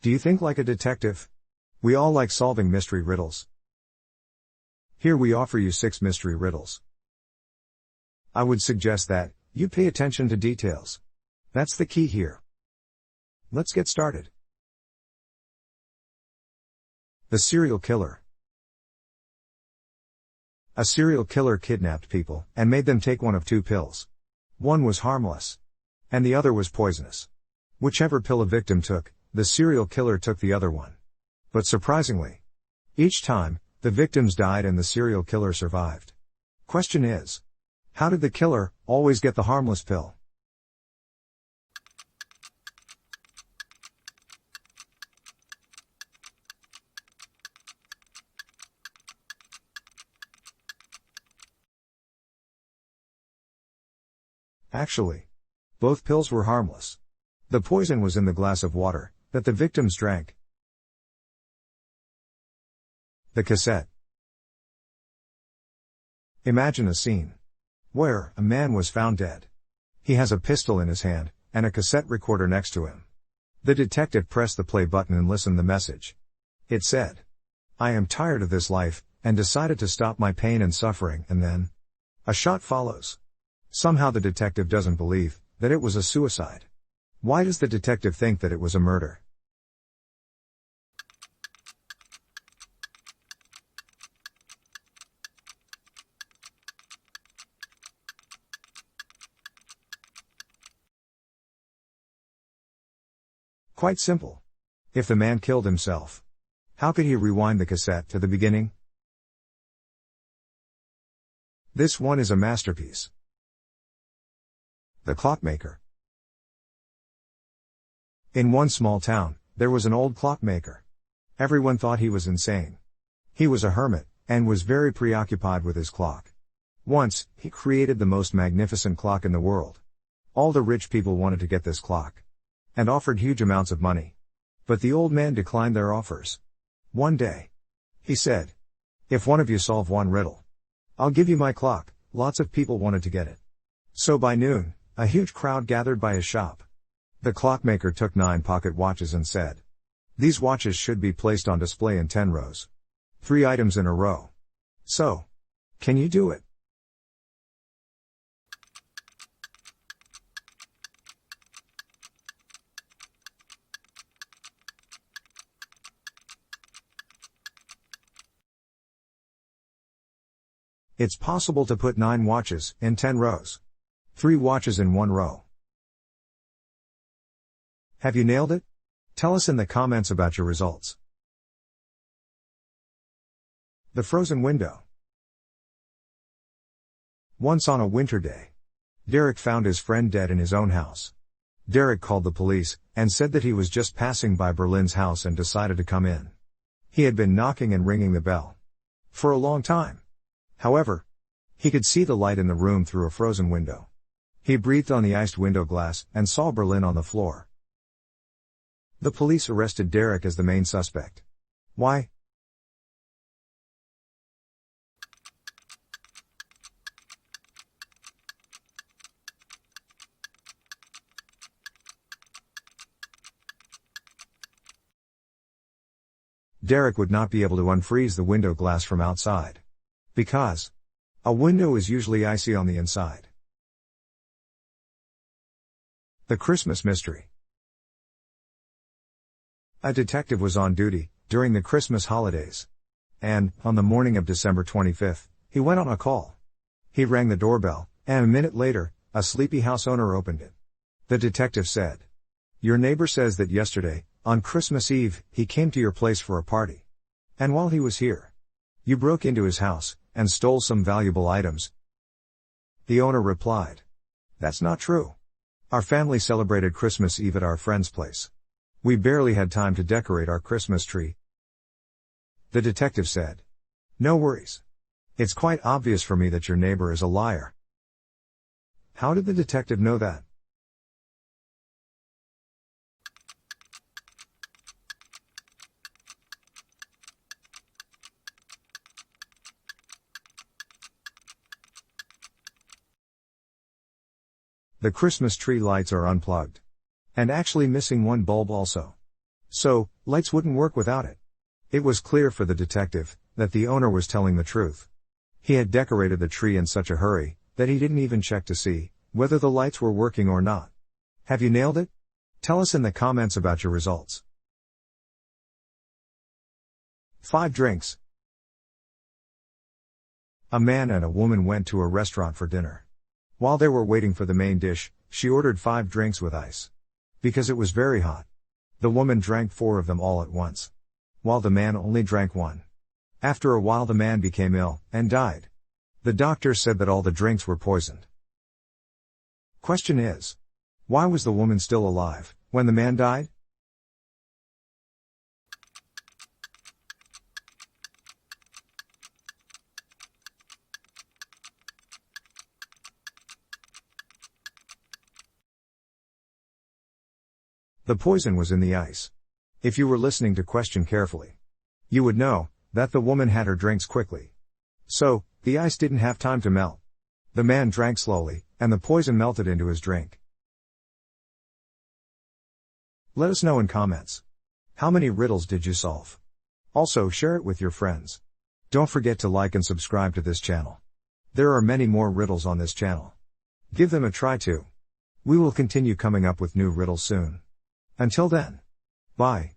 Do you think like a detective? We all like solving mystery riddles. Here we offer you 6 mystery riddles. I would suggest that you pay attention to details. That's the key here. Let's get started. The serial killer. A serial killer kidnapped people and made them take one of 2 pills. One was harmless, and the other was poisonous. Whichever pill a victim took, the serial killer took the other one. But surprisingly, each time, the victims died and the serial killer survived. Question is, how did the killer always get the harmless pill? Actually, both pills were harmless. The poison was in the glass of water that the victims drank. The cassette. Imagine a scene where a man was found dead. He has a pistol in his hand and a cassette recorder next to him. The detective pressed the play button and listened the message. It said, "I am tired of this life and decided to stop my pain and suffering," and then a shot follows. Somehow the detective doesn't believe that it was a suicide. Why does the detective think that it was a murder? Quite simple. If the man killed himself, how could he rewind the cassette to the beginning? This one is a masterpiece. The Clockmaker. In one small town, there was an old clockmaker. Everyone thought he was insane. He was a hermit, and was very preoccupied with his clock. Once, he created the most magnificent clock in the world. All the rich people wanted to get this clock, and offered huge amounts of money. But the old man declined their offers. One day, he said, "If one of you solve one riddle, I'll give you my clock." Lots of people wanted to get it. So by noon, a huge crowd gathered by his shop. The clockmaker took 9 pocket watches and said, "These watches should be placed on display in 10 rows. 3 items in a row. So, can you do it?" It's possible to put 9 watches in 10 rows. 3 watches in 1 row. Have you nailed it? Tell us in the comments about your results. The frozen window. Once on a winter day, Derek found his friend dead in his own house. Derek called the police and said that he was just passing by Berlin's house and decided to come in. He had been knocking and ringing the bell for a long time. However, he could see the light in the room through a frozen window. He breathed on the iced window glass and saw Berlin on the floor. The police arrested Derek as the main suspect. Why? Derek would not be able to unfreeze the window glass from outside. Because a window is usually icy on the inside. The Christmas mystery. A detective was on duty during the Christmas holidays. And, on the morning of December 25th, he went on a call. He rang the doorbell, and a minute later, a sleepy house owner opened it. The detective said, "Your neighbor says that yesterday, on Christmas Eve, he came to your place for a party. And while he was here, you broke into his house and stole some valuable items." The owner replied, "That's not true. Our family celebrated Christmas Eve at our friend's place. We barely had time to decorate our Christmas tree." The detective said, "No worries. It's quite obvious for me that your neighbor is a liar." How did the detective know that? The Christmas tree lights are unplugged. And actually missing one bulb also. So, lights wouldn't work without it. It was clear for the detective that the owner was telling the truth. He had decorated the tree in such a hurry that he didn't even check to see whether the lights were working or not. Have you nailed it? Tell us in the comments about your results. 5 drinks. A man and a woman went to a restaurant for dinner. While they were waiting for the main dish, she ordered 5 drinks with ice. Because it was very hot. The woman drank 4 of them all at once, while the man only drank 1. After a while the man became ill and died. The doctor said that all the drinks were poisoned. Question is, why was the woman still alive when the man died? The poison was in the ice. If you were listening to question carefully, you would know that the woman had her drinks quickly. So, the ice didn't have time to melt. The man drank slowly, and the poison melted into his drink. Let us know in comments. How many riddles did you solve? Also share it with your friends. Don't forget to like and subscribe to this channel. There are many more riddles on this channel. Give them a try too. We will continue coming up with new riddles soon. Until then. Bye.